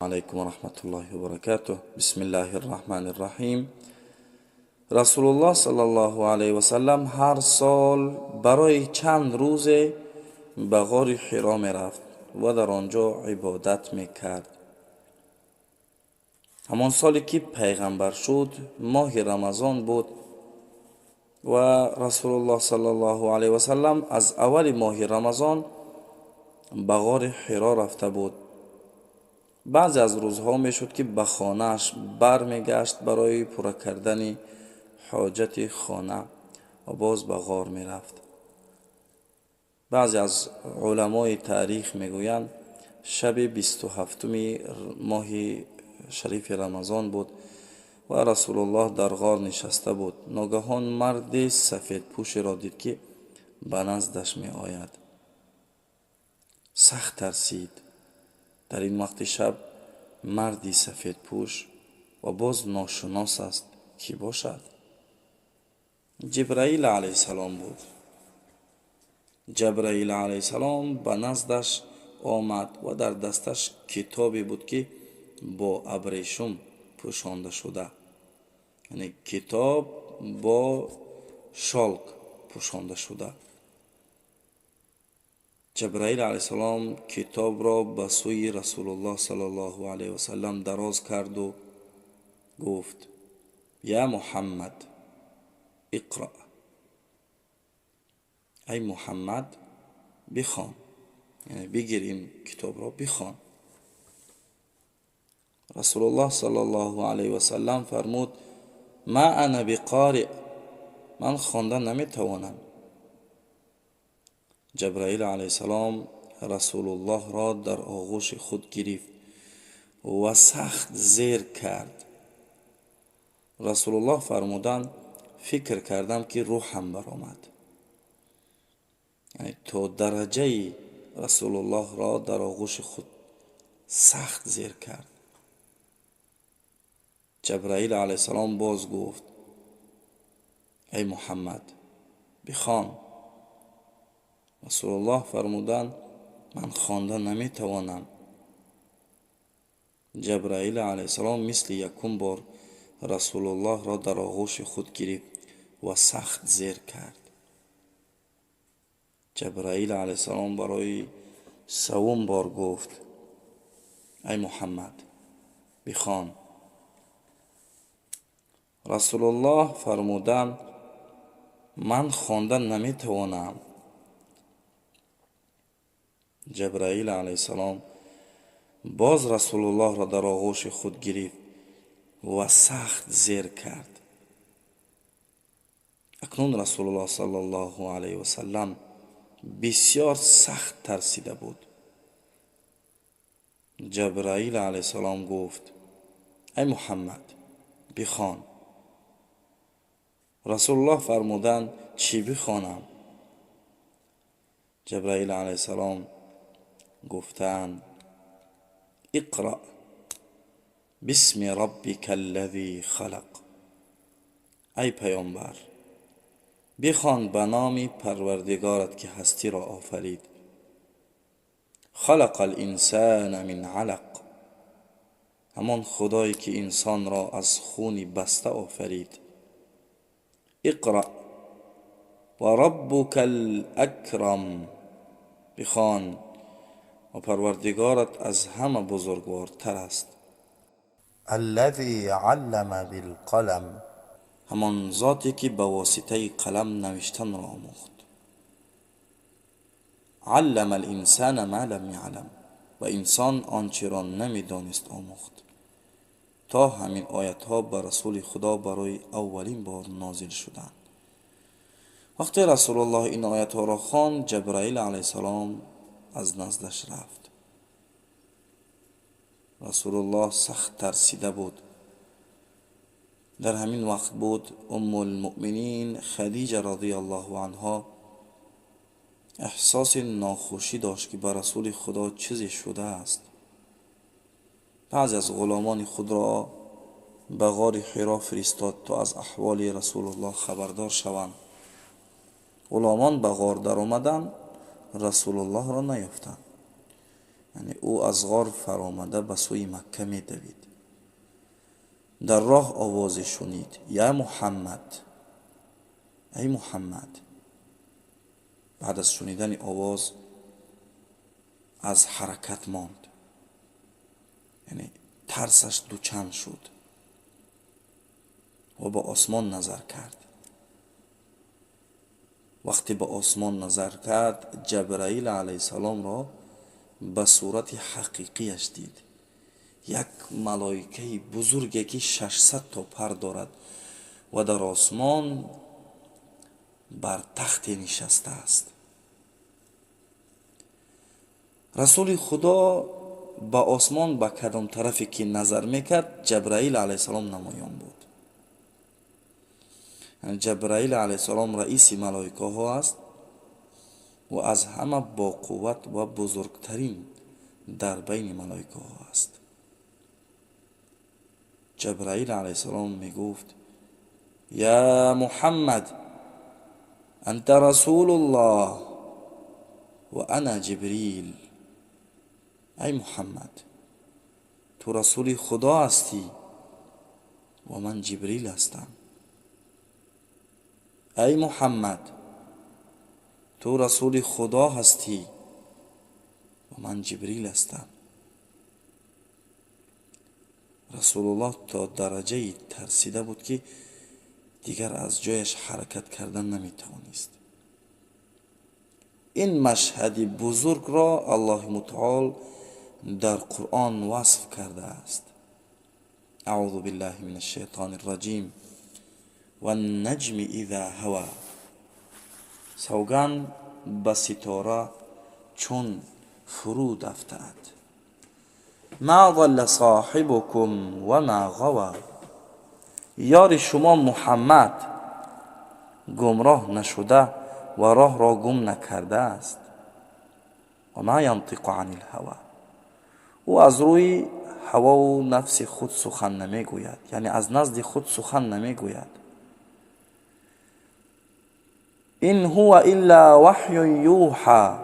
علیکم و رحمت الله و برکاته. بسم الله الرحمن الرحیم. رسول الله صلی الله علیه و سلم هر سال برای چند روز به غار حرا می رفت و در آنجا عبادت می کرد. همان سالی که پیغمبر شد ماه رمضان بود و رسول الله صلی الله علیه و سلم از اول ماه رمضان به غار حرا رفته بود. بعضی از روزها می شد که به خانه‌اش برمیگشت برای پورا کردن حاجت خانه و باز به غار می رفت. بعضی از علمای تاریخ می گویند شب 27 ماه شریف رمضان بود و رسول الله در غار نشسته بود. ناگهان مرد سفید پوش را دید که به نزدش می آید. سخت ترسید. در این وقت شب مردی سفید پوش و باز ناشناس است، کی باشد؟ جبرائیل علیه السلام بود. جبرائیل علیه السلام به نزدش آمد و در دستش کتابی بود که با ابریشم پوشانده شده، یعنی کتاب با شالک پوشانده شده. جبرائیل علیه السلام کتاب را به سوی رسول الله صلی الله علیه و سلم دراز کرد و گفت: یا محمد اقرأ. ای محمد بخوان، یعنی بگیر این کتاب را بخوان. رسول الله صلی الله علیه و سلم فرمود: ما انا بقارئ، من خواندن نمیتوانم. جبرائیل علیه السلام رسول الله را در آغوش خود گرفت و سخت زیر کرد. رسول الله فرمودند: فکر کردم که روحم برآمد. یعنی تا درجه رسول الله را در آغوش خود سخت زیر کرد. جبرائیل علیه السلام باز گفت: ای محمد بخوان. رسول الله فرمودند: من خواندن نمیتوانم. جبرائیل علیه السلام مثل یکم بار رسول الله را در آغوش خود گرفت و سخت زیر کرد. جبرائیل علیه السلام برای سوم بار گفت: ای محمد بخوان. رسول الله فرمودند: من خواندن نمیتوانم. جبرائیل علیه السلام باز رسول الله را در آغوش خود گرفت و سخت زیر کرد. اکنون رسول الله صلی الله علیه و سلم بسیار سخت ترسیده بود. جبرائیل علیه السلام گفت: ای محمد بخوان. رسول الله فرمودند: چی بخوانم؟ جبرائیل علیه السلام گفتند: اقرأ بسم ربک الذی خلق. ای پیامبر بخوان به نام پروردگارت که هستی را آفرید. خلق الانسان من علق، همان خدایی که انسان را از خون بسته آفرید. اقرأ و ربک الاکرم، بخوان و پروردگارت از همه بزرگوارتر است. الذی علم بالقلم، همان ذاتی که به واسطه قلم نوشتن را آموخت. علم الانسان ما لم یعلم، و انسان آنچه را نمیدانست آموخت. تا همین آیت ها به رسول خدا برای اولین بار نازل شدند. وقتی رسول الله این آیت ها را خواند، جبرائیل علیه السلام از نزدش رفت. رسول الله سخت ترسیده بود. در همین وقت بود ام المؤمنین خدیجه رضی الله عنها احساس ناخوشی داشت که به رسول خدا چیزی شده است. بعضی از غلامان خود را به غار حرا فرستاد تا از احوال رسول الله خبردار شوند. غلامان به غار در آمدند، رسول الله را نیافتند. یعنی او از غار فرآمده به سوی مکه می دوید. در راه آوازی شنید: یا محمد، ای محمد. بعد از شنیدن آواز از حرکت ماند، یعنی ترسش دوچند شد و به آسمان نظر کرد. وقتی به آسمان نظر کرد، جبرائیل علیه السلام را به صورت حقیقیش دید. یک ملائکه بزرگی که 600 تا پر دارد و در آسمان بر تخت نشسته است. رسول خدا با آسمان به کدام طرفی که نظر میکرد، جبرائیل علیه السلام نمایان بود. جبرائیل علیه السلام رئیس ملائکه ها است و از همه با قوت و بزرگترین در بین ملائکه ها است. جبرائیل علیه السلام می گفت: یا محمد، انت رسول الله و انا جبریل. ای محمد، تو رسول خدا هستی و من جبریل هستم. ای محمد، تو رسول خدا هستی و من جبریل هستم. رسول الله تا درجه ترسیده بود که دیگر از جایش حرکت کردن نمیتوانست. این مشهد بزرگ را الله متعال در قرآن وصف کرده است. اعوذ بالله من الشیطان الرجیم: و النجم اذا هوا. سوگند به ستاره چون فرود افتاد. ما ضل صاحبكم و ما غوى. یار شما محمد گمراه نشده و راه را گم نکرده است. و ما ینطق عن الهوى. او از روی هوا و نفس خود سخن نمیگوید، یعنی از نزد خود سخن نمیگوید. این هو الا وحی یوحى.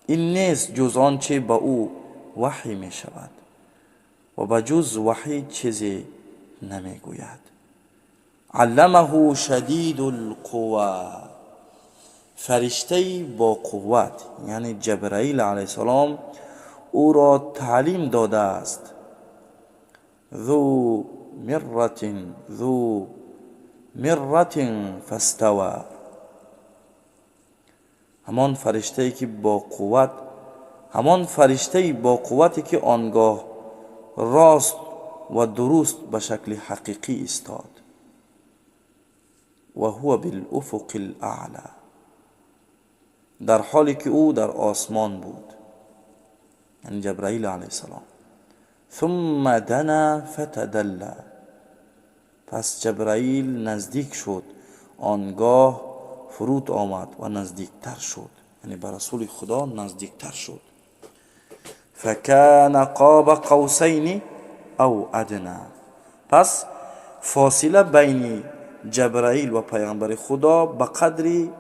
این نیست جز آنچه به او وحی می شود و به جز وحی چیزی نمیگوید. علمه شدید القوى. فرشته با قوت یعنی جبرائیل علیه السلام او را تعلیم داده است. ذو مرة فاستوى. همان فرشته با قوتی که آنگاه راست و درست به شکل حقیقی استاد. و هو بالافق الاعلی. در حالی که او در آسمان بود، یعنی جبرائیل علیه السلام. ثم دنا فتدلى. پس جبرائیل نزدیک شد، آنگاه فرود آمد و نزدیکتر شد، یعنی به رسول خدا نزدیکتر شد. فکان قاب قوسین او ادنی. پس فاصله بین جبرائیل و پیغمبر خدا به قدری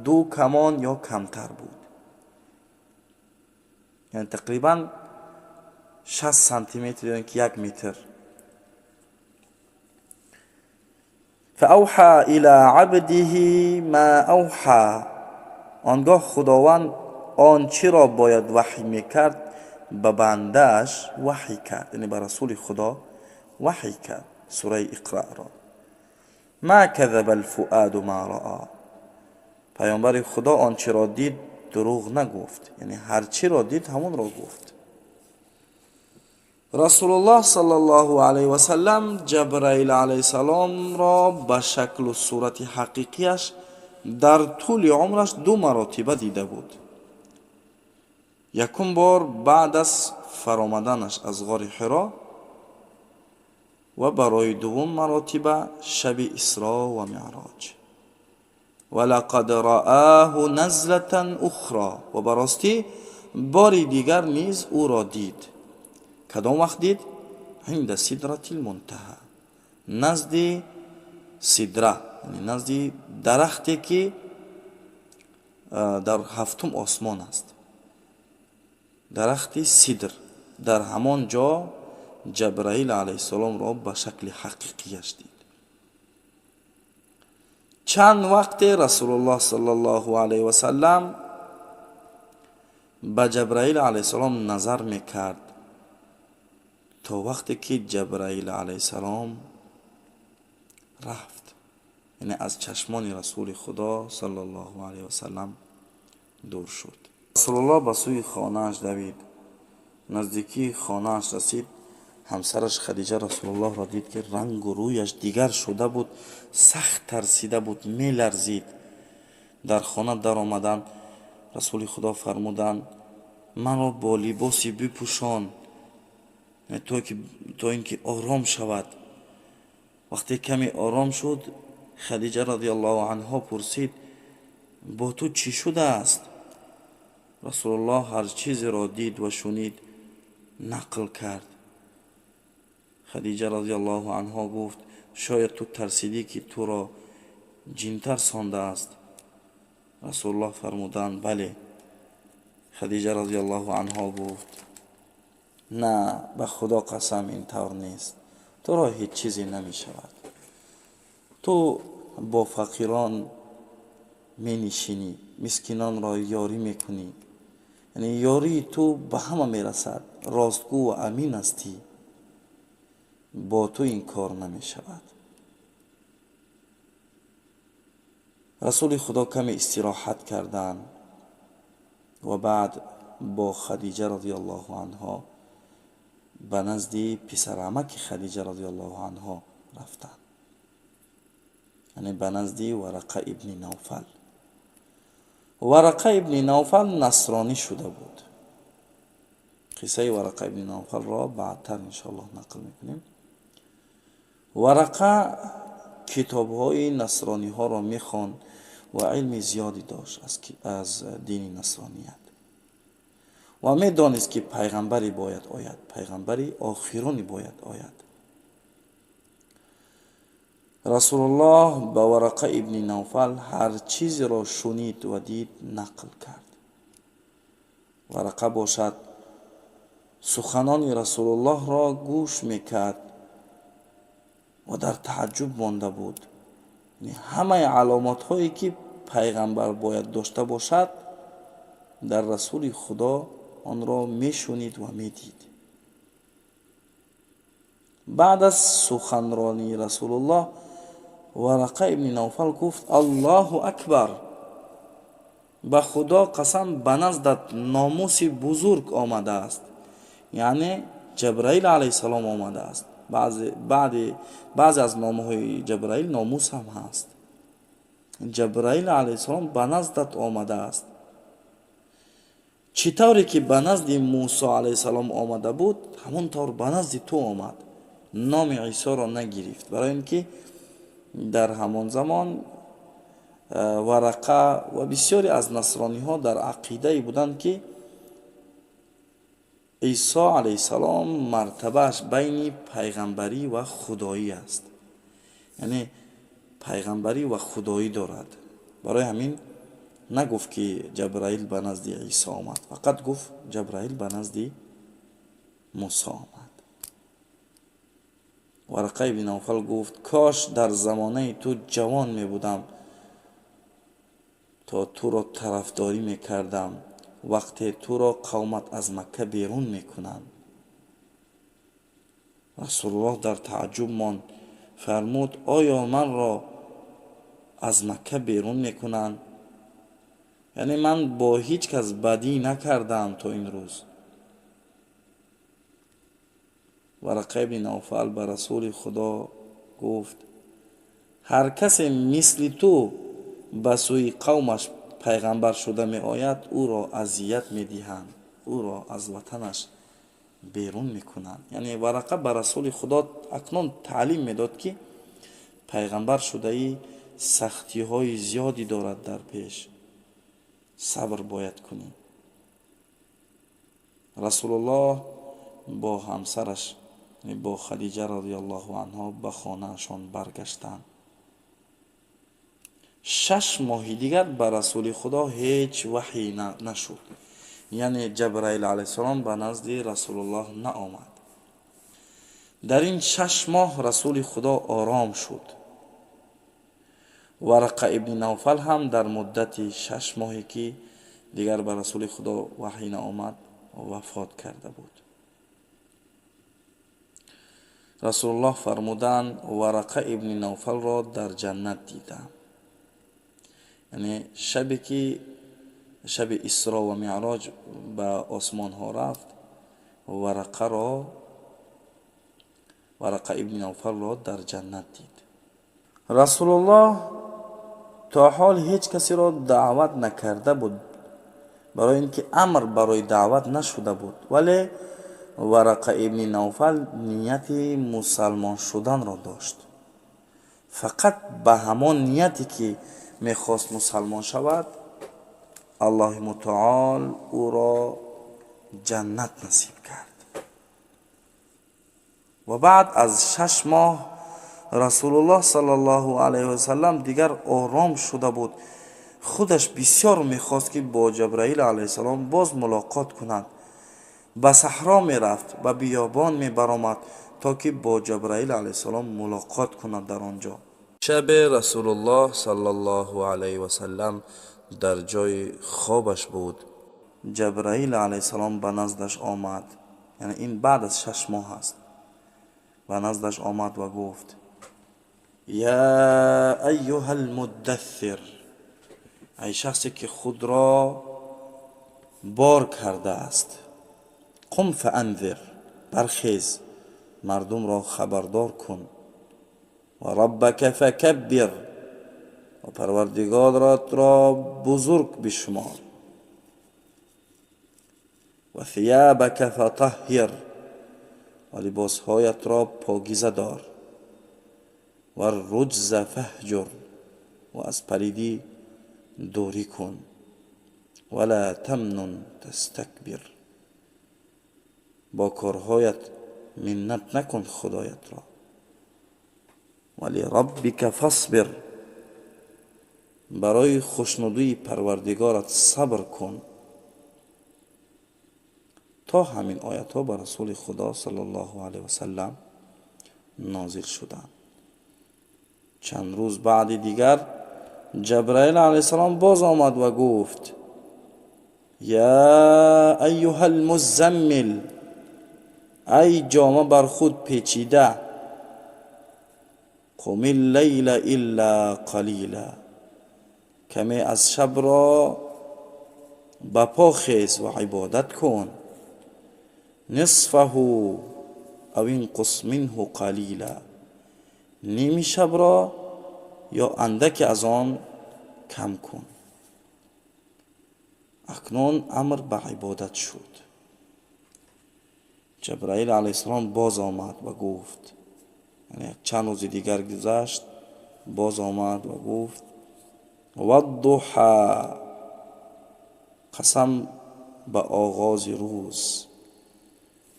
2 کمان یا کمتر بود، یعنی تقریبا 60 سانتی متر، یعنی که 1 متر. فاوحى الى عبده ما اوحى. آنگاه خداوند آنچه را باید وحی میکرد به بنده‌اش وحی کرد، یعنی به رسول خدا وحی کرد. سوره اقرا را: ما کذب الفؤاد ما رأى. پیامبر خدا آنچه را دید دروغ نگفت، یعنی هر چی را دید همون را گفت. رسول الله صلی الله علیه و سلم جبرائیل علیه السلام را به شکل و صورت حقیقیش در طول عمرش 2 مراتبه دیده بود. یکم بار بعد از فرامدنش از غار حرا و برای 2 مراتبه شب اسراء و معراج. ولقد رآه نزلة اخرى. و براستی باری دیگر نیز او را دید. کدام وقت دید؟ عند سدرة المنتهى. نزد سدره، یعنی نزد درختی که در 7م آسمان است. درخت سدر. در همان جا جبرائیل علیه السلام را به شکل حقیقیش دید. چند وقت رسول الله صلی الله علیه و سلم به جبرائیل علیه السلام نظر میکرد تا وقتی که جبرائیل علیه السلام رفت، یعنی از چشمان رسول خدا صلی الله علیه و سلم دور شد. رسول الله به سوی خانه‌اش دوید. نزدیکی خانه‌اش رسید، همسرش خدیجه رسول الله را دید که رنگ و رویش دیگر شده بود، سخت ترسیده بود، می لرزید. در خانه در آمدن رسول خدا فرمودند من را با لباسی بپوشان تا اینکه آرام شود. وقتی کمی آرام شد خدیجه رضی الله عنها پرسید با تو چی شده است؟ رسول الله هر چیزی را دید و شنید نقل کرد. خدیجه رضی الله عنها گفت شاید تو ترسیدی که تو را جن ترسانده است. رسول الله فرمودند بله. خدیجه رضی الله عنها گفت نه، به خدا قسم این طور نیست، تو را هیچ چیزی نمی شود. تو با فقیران می نشینی، مسکینان را یاری می کنی، یعنی یاری تو به همه می رسد، راستگو و امین هستی، با تو این کار نمی شود. رسول خدا کمی استراحت کردند و بعد با خدیجه رضی الله عنها به نزد پسر عمک خدیجه رضی الله عنها رفتند، یعنی به نزد ورقه ابن نوفل. ورقه ابن نوفل نصرانی شده بود. قصه ورقه ابن نوفل را بعدتر انشاءالله نقل میکنیم. ورقه کتاب های نصرانی ها را میخواند و علم زیادی داشت از دین نصرانیت و میدانست که پیغمبری باید آید، پیغمبری آخرانی باید آید. رسول الله به ورقه ابن نوفل هر چیزی را شنید و دید نقل کرد. ورقه باشد سخنان رسول الله را گوش میکرد و در تعجب مانده بود. یعنی همه علامات هایی که پیغمبر باید داشته باشد در رسول خدا آن را میشنید و میدید. بعد از سخنرانی رسول الله ورقه ابن نوفل گفت الله اکبر، به خدا قسم به نزدت ناموس بزرگ آمده است. یعنی جبرائیل علیه السلام آمده است. بعضی از نامه های جبرائیل ناموس هم هست. جبرائیل علیه السلام به نزدت آمده است. چطوری که به نزد موسی علیه السلام آمده بود همون طور به نزد تو آمد، نام عیسی را نگرفت، برای اینکه در همان زمان ورقه و بسیاری از نصرانی ها در عقیده بودند که عیسی علیه السلام مرتبهش بین پیغمبری و خدایی است، یعنی پیغمبری و خدایی دارد. برای همین نگفت که جبرائیل به نزد عیسی آمد، فقط گفت جبرائیل به نزد موسی آمد. ورقه ابن نوفل گفت کاش در زمانه تو جوان می بودم تا تو را طرفداری می کردم وقتی تو را قومت از مکه بیرون می کنند. رسول الله در تعجب ماند، فرمود آیا من را از مکه بیرون می کنند؟ یعنی من با هیچ کس بدی نکردم تا این روز. ورقه ابن نوفل به رسول خدا گفت هر کس مثل تو به سوی قومش پیغمبر شده می آید او را اذیت می دهند، او را از وطنش بیرون می کنند. یعنی ورقه به رسول خدا اکنون تعلیم می داد که پیغمبر شده ای سختی های زیادی دارد در پیش، صبر باید کنی. رسول الله با همسرش با خدیجه رضی الله عنها به خانهشان برگشتند. 6 ماه دیگر به رسول خدا هیچ وحی نشد، یعنی جبرائیل علیه السلام به نزد رسول الله نآمد. در این 6 ماه رسول خدا آرام شد. ورقه ابن نوفل هم در مدت 6 ماهی که دیگر به رسول خدا وحی نآمد وفات کرده بود. رسول الله فرمودند ورقه ابن نوفل را در جنت دیدم. یعنی شبی که شب اسراء و معراج به آسمان ها رفت، ورقه ابن نوفل را در جنت دید. رسول الله تا حال هیچ کسی را دعوت نکرده بود، برای اینکه امر برای دعوت نشده بود، ولی ورقه ابن نوفل نیت مسلمان شدن را داشت. فقط به همان نیتی که میخواست مسلمان شود، الله متعال او را جنت نصیب کرد. و بعد از 6 ماه رسول الله صلی الله علیه و سلم دیگر آرام شده بود. خودش بسیار میخواست که با جبرائیل علیه السلام باز ملاقات کند. به صحرا میرفت، به بیابان میبرآمد تا که با جبرائیل علیه السلام ملاقات کند در آنجا. شب رسول الله صلی الله علیه و سلم در جای خوابش بود. جبرائیل علیه السلام به نزدش آمد، یعنی این بعد از 6 ماه است. به نزدش آمد و گفت یا ایها المدثر، ای شخصی که خود را بار کرده است، قم فانذر، برخیز مردم را خبردار کن. و ربک فکبر، و پروردگارت را بزرگ بشمار. و ثیابک فطهر، و لباسهایت را پاکیزه دار. و الرجز فهجر، و از پلیدی دوری کن. ولا تمنن تستکبر، با کارهایت منت نکن خدایت را. ولی ربک فاصبر، برای خوشنودی پروردگارت صبر کن. تا همین آیت ها بر رسول خدا صلی الله علیه و سلم نازل شدند. چند روز بعد دیگر جبرائیل علیه السلام باز آمد و گفت یا ایها المزمل، ای جامه بر خود پیچیده، قم اللیل الا قلیلا، کمی از شب را بپا خیز و عبادت کن. نصفه او انقص منه قلیلا، نیم شب را یا اندک از آن کم کن. اکنون امر به عبادت شد. جبرائیل علیه السلام باز آمد و گفت، یعنی چند روز دیگر گذشت، باز آمد و گفت والضحی، قسم به آغاز روز.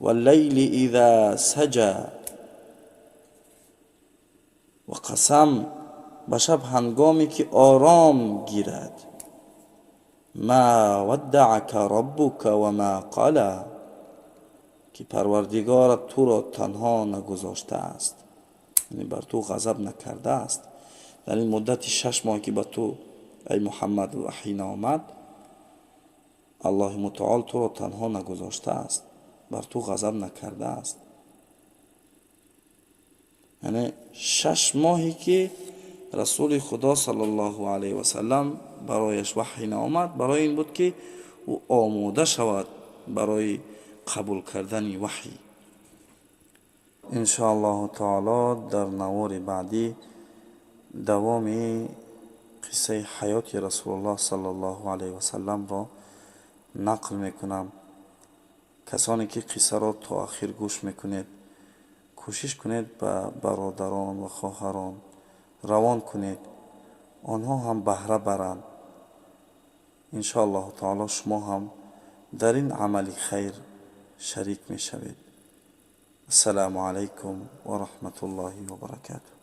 واللیل اذا سجی، و قسم به شب هنگامی که آرام گیرد. ما ودعک ربک و ما قلی، که پروردگارت تو را تنها نگذاشته است، یعنی بر تو غضب نکرده است. در این مدت 6 ماه که به تو ای محمد وحی نآمد، الله متعال تو را تنها نگذاشته است، بر تو غضب نکرده است. یعنی 6 ماهی که رسول خدا صلی الله علیه و سلم برایش وحی نآمد، برای این بود که او آماده شود برای قبول کردن وحی. ان شاء الله تعالی در نوار بعدی دوام قصه حیات رسول الله صلی الله علیه و سلم را نقل میکنم. کسانی که قصه را تا آخر گوش میکنید، کوشش کنید به برادران و خواهران روان کنید، آنها هم بهره برند. ان شاء الله تعالی شما هم در این عمل خیر شریک میشوید. السلام علیکم و رحمت الله و برکاته.